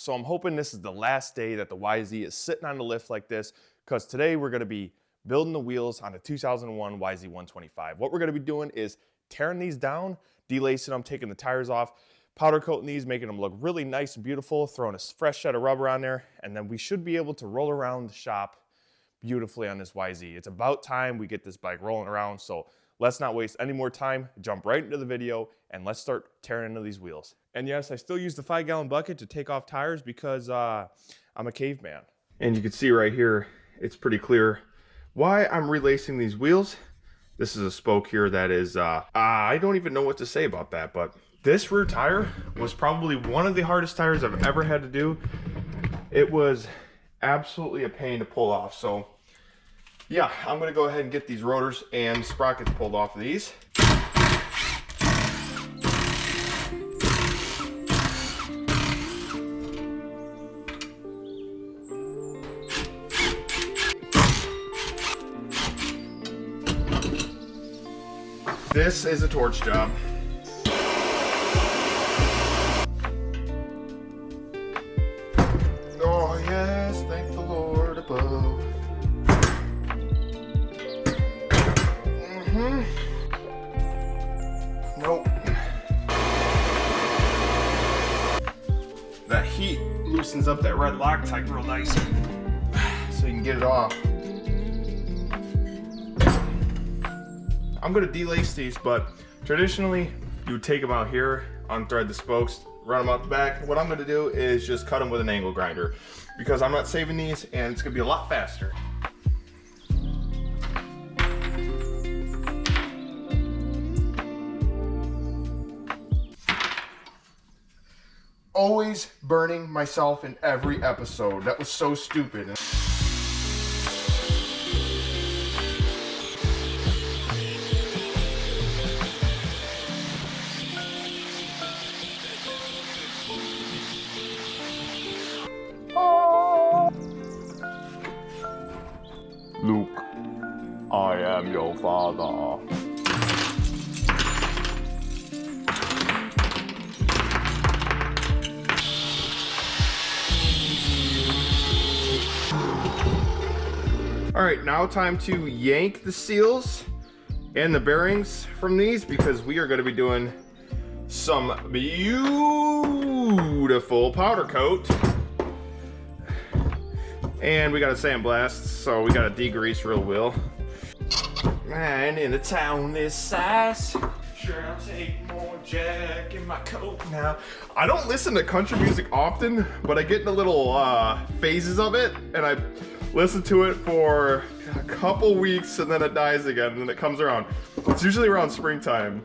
So I'm hoping this is the last day that the YZ is sitting on the lift like this, because today we're gonna be building the wheels on a 2001 YZ125. What we're gonna be doing is tearing these down, delacing them, taking the tires off, powder coating these, making them look really nice and beautiful, throwing a fresh set of rubber on there, and then we should be able to roll around the shop beautifully on this YZ. It's about time we get this bike rolling around, so let's not waste any more time, jump right into the video, and let's start tearing into these wheels. And yes, I still use the 5-gallon bucket to take off tires because I'm a caveman. And you can see right here, it's pretty clear why I'm relacing these wheels. This is a spoke here that is, I don't even know what to say about that, but this rear tire was probably one of the hardest tires I've ever had to do. It was absolutely a pain to pull off. So yeah, I'm gonna go ahead and get these rotors and sprockets pulled off of these. This is a torch job. Oh yes, thank the Lord above. Nope. That heat loosens up that red Loctite real nice, so you can get it off. I'm gonna delace these, but traditionally you would take them out here, unthread the spokes, run them out the back. What I'm gonna do is just cut them with an angle grinder because I'm not saving these and it's gonna be a lot faster. Always burning myself in every episode. That was so stupid. Luke, I am your father. All right, now time to yank the seals and the bearings from these because we are going to be doing some beautiful powder coat. And we got a sandblast, so we got a degrease real well. Man, in a town this size, sure I'll take more Jack in my coat now. I don't listen to country music often, but I get in the little phases of it, and I listen to it for a couple weeks, and then it dies again, and then it comes around. It's usually around springtime.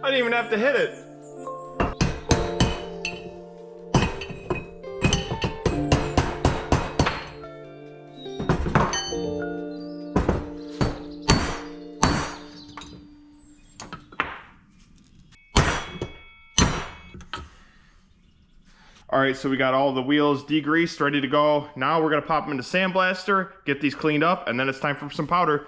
I didn't even have to hit it. All right, so we got all the wheels degreased, ready to go. Now we're gonna pop them into sandblaster, get these cleaned up, and then it's time for some powder.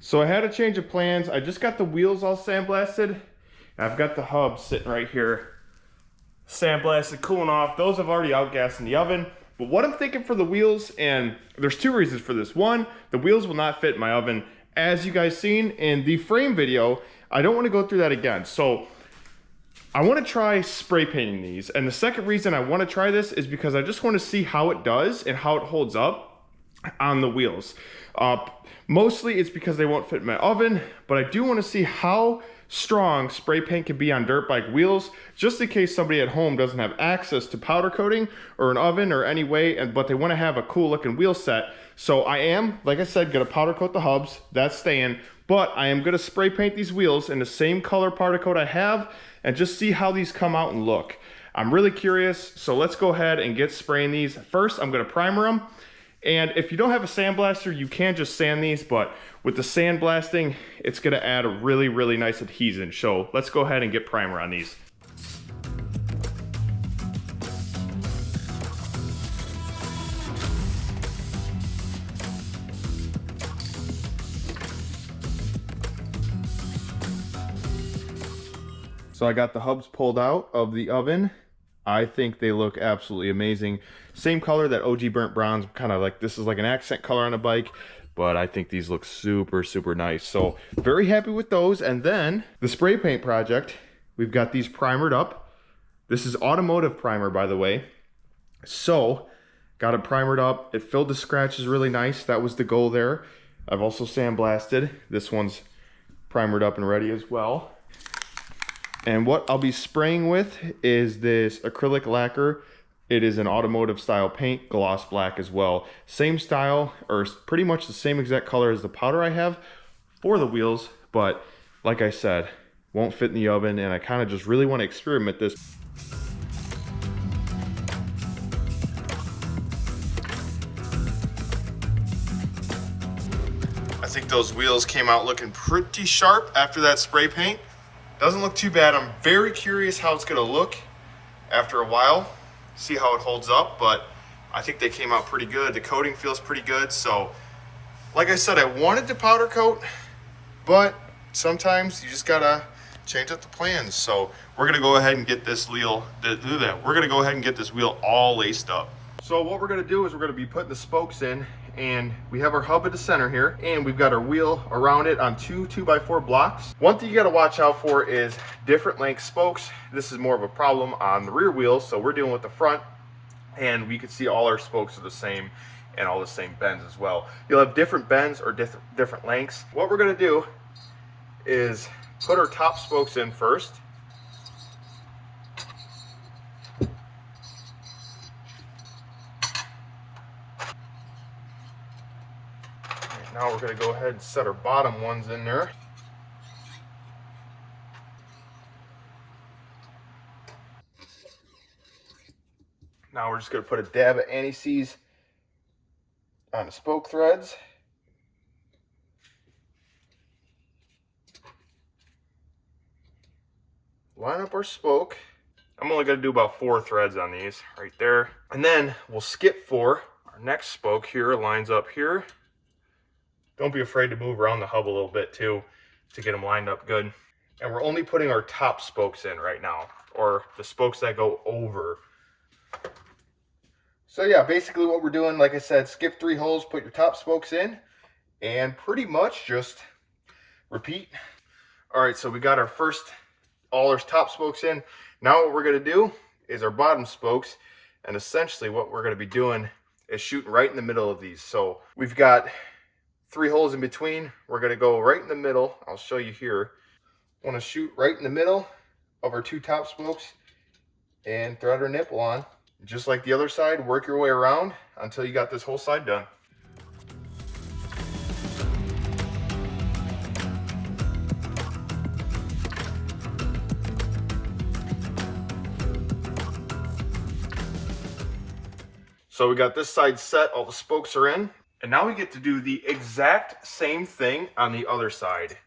So I had a change of plans. I just got the wheels all sandblasted. I've got the hub sitting right here, sandblasted, cooling off. Those have already outgassed in the oven. But what I'm thinking for the wheels, and there's two reasons for this. One, the wheels will not fit in my oven. As you guys seen in the frame video, I don't want to go through that again. So I want to try spray painting these. And the second reason I want to try this is because I just want to see how it does and how it holds up on the wheels. Mostly it's because they won't fit in my oven, but I do want to see how strong spray paint can be on dirt bike wheels, just in case somebody at home doesn't have access to powder coating or an oven or any way, but they want to have a cool looking wheel set. So I am, like I said, gonna powder coat the hubs, that's staying, but I am gonna spray paint these wheels in the same color powder coat I have and just see how these come out and look. I'm really curious, so let's go ahead and get spraying these. First, I'm gonna primer them. And if you don't have a sandblaster, you can just sand these, but with the sandblasting, it's gonna add a really, really nice adhesion. So let's go ahead and get primer on these. So I got the hubs pulled out of the oven. I think they look absolutely amazing. Same color, that OG burnt bronze, kind of like, this is like an accent color on a bike, but I think these look super, super nice. So very happy with those. And then the spray paint project, we've got these primered up. This is automotive primer, by the way. So got it primered up. It filled the scratches really nice. That was the goal there. I've also sandblasted. This one's primered up and ready as well. And what I'll be spraying with is this acrylic lacquer. It is an automotive style paint, gloss black as well. Same style, or pretty much the same exact color as the powder I have for the wheels, but like I said, won't fit in the oven, and I kind of just really want to experiment this. I think those wheels came out looking pretty sharp after that spray paint. Doesn't look too bad. I'm very curious how it's gonna look after a while, see how it holds up, but I think they came out pretty good. The coating feels pretty good. So like I said, I wanted to powder coat, but sometimes you just gotta change up the plans. So we're gonna go ahead and get this wheel, all laced up. So what we're gonna do is we're gonna be putting the spokes in, and we have our hub at the center here, and we've got our wheel around it on two 2x4 blocks. One thing you gotta watch out for is different length spokes. This is more of a problem on the rear wheels, so we're dealing with the front, and we can see all our spokes are the same and all the same bends as well. You'll have different bends or different lengths. What we're gonna do is put our top spokes in first. Now we're going to go ahead and set our bottom ones in there. Now we're just going to put a dab of anti-seize on the spoke threads. Line up our spoke. I'm only going to do about 4 threads on these right there. And then we'll skip for our next spoke here, lines up here. Don't be afraid to move around the hub a little bit too to get them lined up good. And we're only putting our top spokes in right now, or the spokes that go over. So yeah, basically what we're doing, like I said, skip 3 holes, put your top spokes in, and pretty much just repeat. All right, so we got our all our top spokes in. Now what we're gonna do is our bottom spokes, and essentially what we're gonna be doing is shooting right in the middle of these. So we've got 3 holes in between. We're going to go right in the middle. I'll show you here. Want to shoot right in the middle of our 2 top spokes and thread our nipple on. Just like the other side, work your way around until you got this whole side done. So we got this side set, all the spokes are in. And now we get to do the exact same thing on the other side.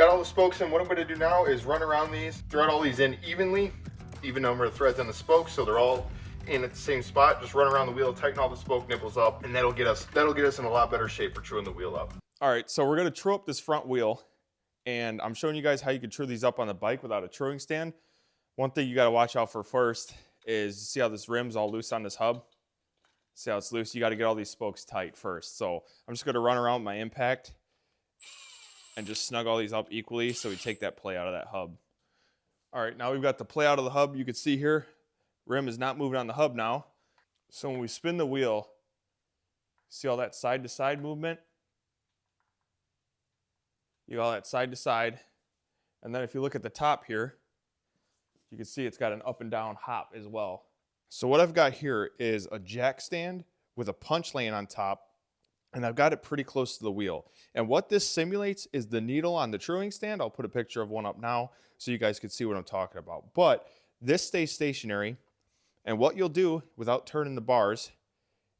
got all the spokes in. What I'm gonna do now is run around these, thread all these in evenly, even number of threads on the spokes so they're all in at the same spot. Just run around the wheel, tighten all the spoke nipples up, and that'll get us in a lot better shape for truing the wheel up. All right, so we're gonna true up this front wheel, and I'm showing you guys how you can true these up on the bike without a truing stand. One thing you gotta watch out for first is, see how this rim's all loose on this hub? See how it's loose? You gotta get all these spokes tight first. So I'm just gonna run around with my impact and just snug all these up equally so we take that play out of that hub. All right, now we've got the play out of the hub. You can see here, rim is not moving on the hub now. So when we spin the wheel, see all that side to side movement? You got all that side to side. And then if you look at the top here, you can see it's got an up and down hop as well. So what I've got here is a jack stand with a punch laying on top, and I've got it pretty close to the wheel. And what this simulates is the needle on the truing stand. I'll put a picture of one up now so you guys can see what I'm talking about. But this stays stationary, and what you'll do without turning the bars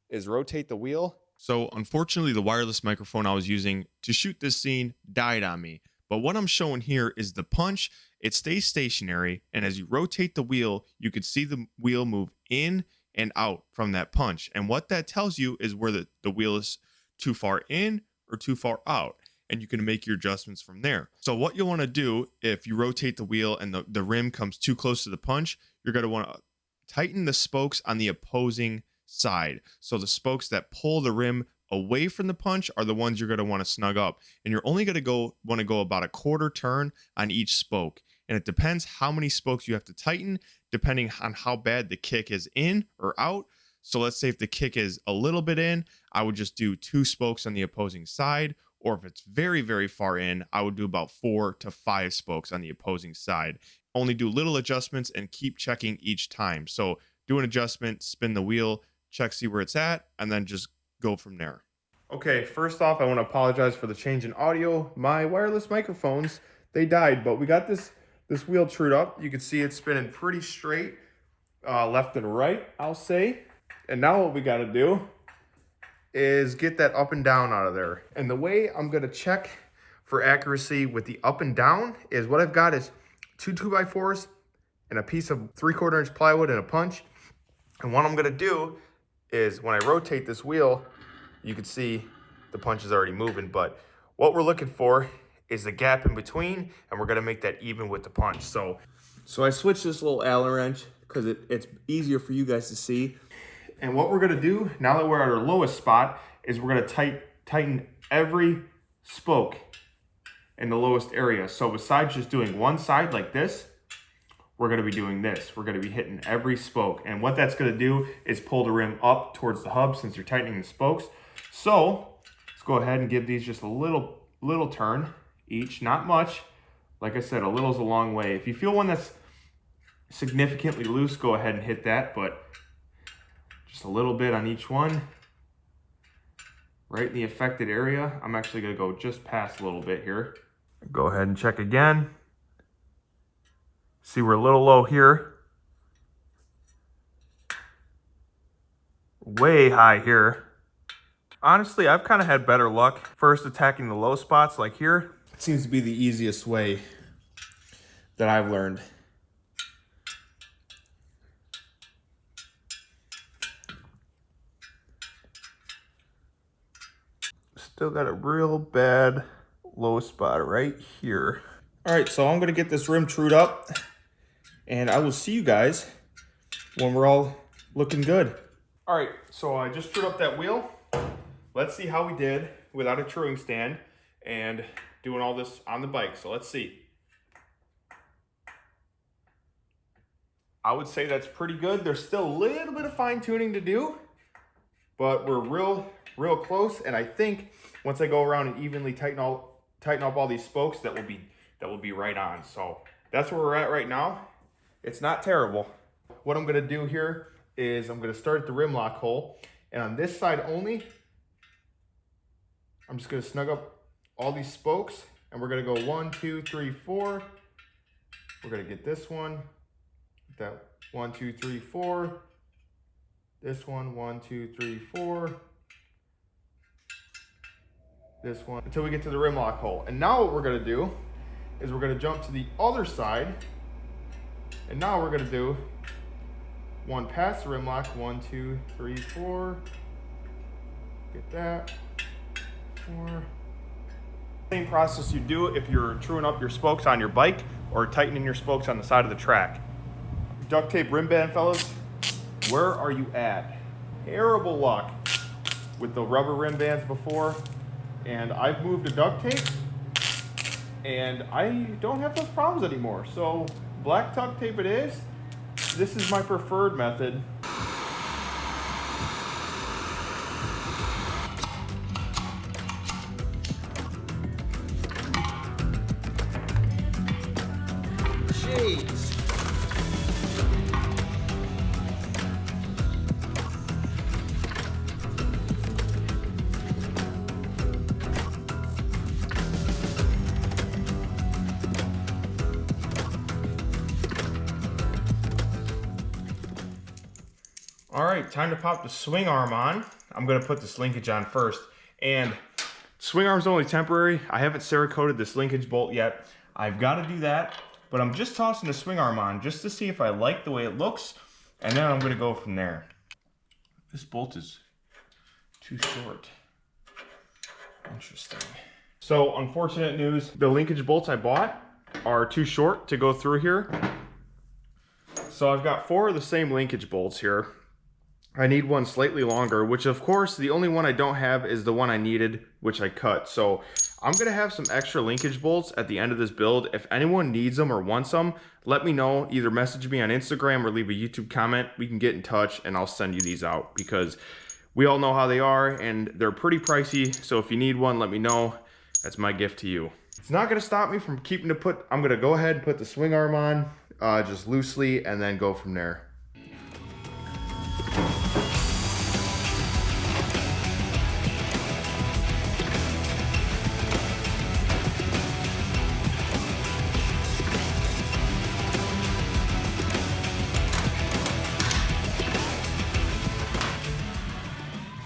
is rotate the wheel. So unfortunately, the wireless microphone I was using to shoot this scene died on me. But what I'm showing here is the punch. It stays stationary, and as you rotate the wheel, you can see the wheel move in and out from that punch. And what that tells you is where the wheel is too far in or too far out, and you can make your adjustments from there. So what you'll want to do if you rotate the wheel and the rim comes too close to the punch, you're going to want to tighten the spokes on the opposing side. So the spokes that pull the rim away from the punch are the ones you're going to want to snug up, and you're only going to want to go about a quarter turn on each spoke. And it depends how many spokes you have to tighten depending on how bad the kick is in or out. So let's say if the kick is a little bit in, I would just do 2 spokes on the opposing side. Or if it's very, very far in, I would do about 4 to 5 spokes on the opposing side. Only do little adjustments and keep checking each time. So do an adjustment, spin the wheel, check, see where it's at, and then just go from there. Okay, first off, I want to apologize for the change in audio. My wireless microphones, they died, but we got this wheel trued up. You can see it's spinning pretty straight, left and right, I'll say. And now what we got to do is get that up and down out of there. And the way I'm going to check for accuracy with the up and down is what I've got is 2 2x4s and a piece of 3/4 inch plywood and a punch. And what I'm going to do is when I rotate this wheel, you can see the punch is already moving, but what we're looking for is the gap in between, and we're gonna make that even with the punch. So I switched this little Allen wrench because it's easier for you guys to see. And what we're gonna do, now that we're at our lowest spot, is we're gonna tighten every spoke in the lowest area. So besides just doing one side like this, we're gonna be doing this. We're gonna be hitting every spoke. And what that's gonna do is pull the rim up towards the hub since you're tightening the spokes. So let's go ahead and give these just a little turn each, not much. Like I said, a little is a long way. If you feel one that's significantly loose, go ahead and hit that, but just a little bit on each one. Right in the affected area. I'm actually gonna go just past a little bit here. Go ahead and check again. See, we're a little low here. Way high here. Honestly, I've kind of had better luck first attacking the low spots like here. It seems to be the easiest way that I've learned. Still got a real bad low spot right here. All right, so I'm gonna get this rim trued up, and I will see you guys when we're all looking good. All right, so I just trued up that wheel. Let's see how we did without a truing stand and doing all this on the bike. So let's see. I would say that's pretty good. There's still a little bit of fine tuning to do, but we're real close. And I think once I go around and evenly tighten up all these spokes, that will be right on. So that's where we're at right now. It's not terrible. What I'm gonna do here is I'm gonna start at the rim lock hole, and on this side only, I'm just gonna snug up all these spokes, and we're gonna go 1, 2, 3, 4. We're gonna get this one, that 1, 2, 3, 4. This one, 1, 2, 3, 4. This one, until we get to the rim lock hole. And now what we're gonna do is we're gonna jump to the other side. And now we're gonna do one past the rim lock. 1, 2, 3, 4. Get that. 4. Same process you do if you're truing up your spokes on your bike or tightening your spokes on the side of the track. Duct tape rim band, fellas. Where are you at? Terrible luck with the rubber rim bands before, and I've moved to duct tape, and I don't have those problems anymore. So black duct tape it is. This is my preferred method. Jeez. All right, time to pop the swing arm on. I'm gonna put this linkage on first. And swing arm's only temporary. I haven't Cerakoted this linkage bolt yet. I've gotta do that, but I'm just tossing the swing arm on just to see if I like the way it looks, and then I'm gonna go from there. This bolt is too short. Interesting. So unfortunate news, the linkage bolts I bought are too short to go through here. So I've got 4 of the same linkage bolts here. I need one slightly longer, which of course the only one I don't have is the one I needed, which I cut. So I'm gonna have some extra linkage bolts at the end of this build. If anyone needs them or wants them, let me know. Either message me on Instagram or leave a YouTube comment. We can get in touch and I'll send you these out, because we all know how they are and they're pretty pricey. So if you need one, let me know. That's my gift to you. It's not gonna stop me from I'm gonna go ahead and put the swing arm on just loosely and then go from there.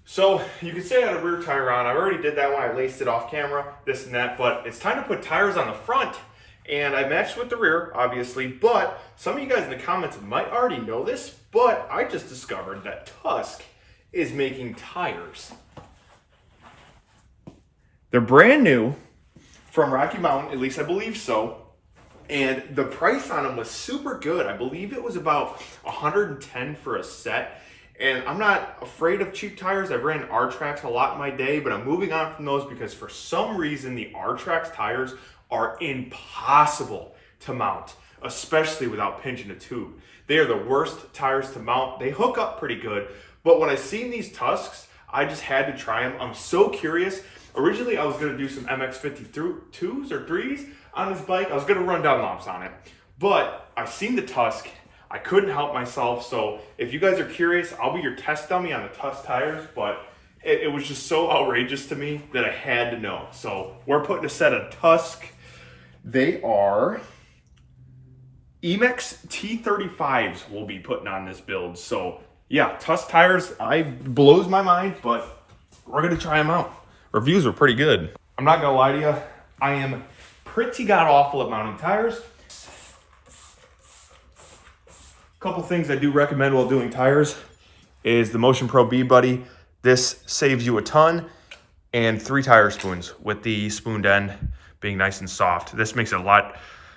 So you can say I had a rear tire on. I already did that one. I laced it off camera, this and that, but it's time to put tires on the front. And I matched with the rear, obviously, but some of you guys in the comments might already know this, but I just discovered that Tusk is making tires. They're brand new from Rocky Mountain, at least I believe so. And the price on them was super good. I believe it was about $110 for a set. And I'm not afraid of cheap tires. I've ran R-Trax a lot in my day, but I'm moving on from those because for some reason the R-Trax tires are impossible to mount, especially without pinching a tube. They are the worst tires to mount. They hook up pretty good, but when I seen these Tusks, I just had to try them. I'm so curious. Originally, I was gonna do some MX-52s or 3s on this bike. I was gonna run down lumps on it, but I seen the Tusk. I couldn't help myself, so if you guys are curious, I'll be your test dummy on the Tusk tires, but it was just so outrageous to me that I had to know. So we're putting a set of Tusk. They are Emex T35s we'll be putting on this build. So yeah, Tusk tires, blows my mind, but we're gonna try them out. Reviews were pretty good. I'm not gonna lie to you, I am pretty god-awful at mounting tires. Couple things I do recommend while doing tires is the Motion Pro Bead Buddy. This saves you a ton, and 3 tire spoons with the spooned end being nice and soft. This makes it a lot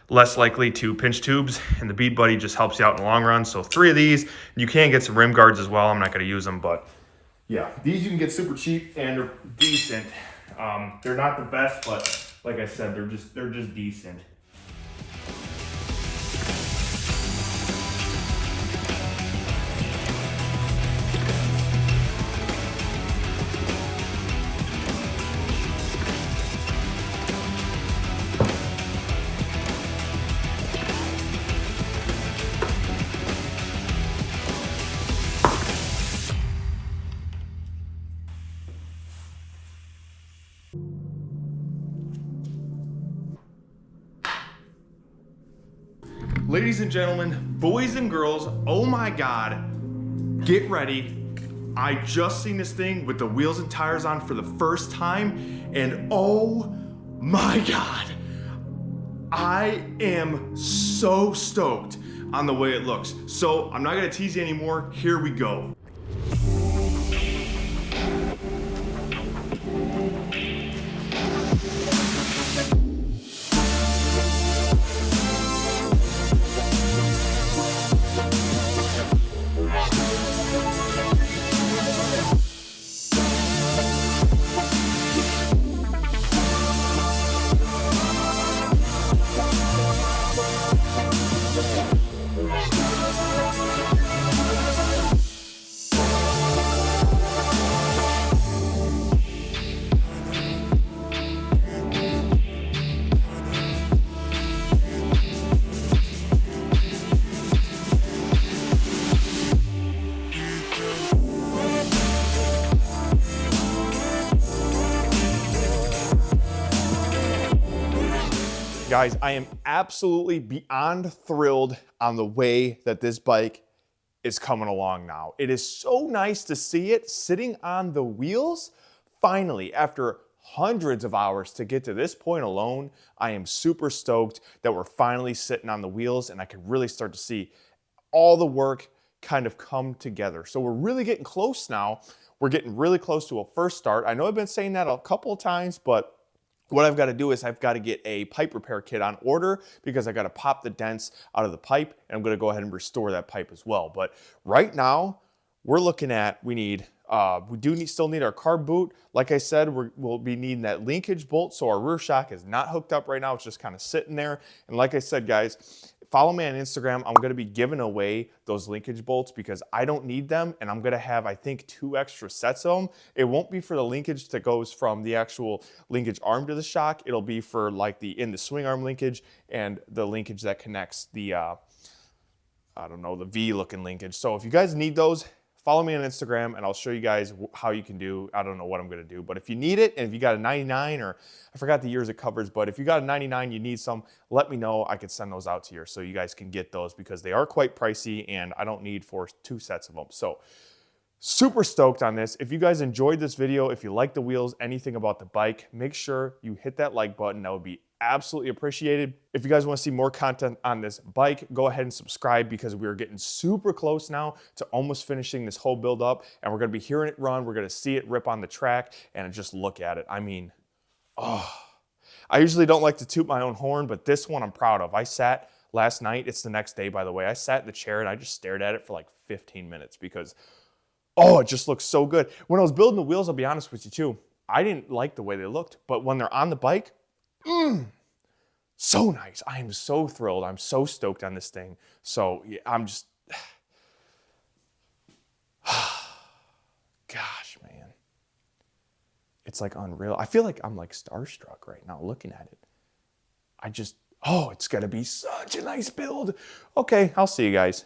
less likely to pinch tubes, and the Bead Buddy just helps you out in the long run. So 3 of these. You can get some rim guards as well. I'm not going to use them, but yeah, these you can get super cheap and they're decent. They're not the best, but like I said, they're just decent. Ladies and gentlemen, boys and girls, oh my God, get ready. I just seen this thing with the wheels and tires on for the first time, and oh my God, I am so stoked on the way it looks. So I'm not gonna tease you anymore. Here we go. Guys, I am absolutely beyond thrilled on the way that this bike is coming along now. It is so nice to see it sitting on the wheels. Finally, after hundreds of hours to get to this point alone, I am super stoked that we're finally sitting on the wheels and I can really start to see all the work kind of come together. So we're really getting close now. We're getting really close to a first start. I know I've been saying that a couple of times, but what I've got to do is I've got to get a pipe repair kit on order because I got to pop the dents out of the pipe, and I'm going to go ahead and restore that pipe as well. But right now, we're looking at, we still need our carb boot. Like I said, we'll be needing that linkage bolt, so our rear shock is not hooked up right now. It's just kind of sitting there. And like I said, guys, follow me on Instagram. I'm going to be giving away those linkage bolts because I don't need them, and I'm going to have, I think, 2 extra sets of them. It won't be for the linkage that goes from the actual linkage arm to the shock. It'll be for like the swing arm linkage and the linkage that connects the, I don't know, the V-looking linkage. So if you guys need those, follow me on Instagram and I'll show you guys how you can do. I don't know what I'm going to do, but if you need it, and if you got a 99, or I forgot the years it covers, but if you got a 99, you need some, let me know. I could send those out to you so you guys can get those because they are quite pricey and I don't need 2 sets of them. So super stoked on this. If you guys enjoyed this video, if you like the wheels, anything about the bike, make sure you hit that like button. That would be absolutely appreciated. If you guys want to see more content on this bike, go ahead and subscribe because we're getting super close now to almost finishing this whole build up, and we're going to be hearing it run. We're going to see it rip on the track and just look at it. I mean, oh, I usually don't like to toot my own horn, but this one I'm proud of. I sat last night, it's the next day by the way, I sat in the chair and I just stared at it for like 15 minutes because oh, it just looks so good. When I was building the wheels, I'll be honest with you too, I didn't like the way they looked, but when they're on the bike, so nice. I am so thrilled. I'm so stoked on this thing. So yeah, I'm just, gosh, man. It's like unreal. I feel like I'm like starstruck right now looking at it. Oh, it's gonna be such a nice build. Okay, I'll see you guys.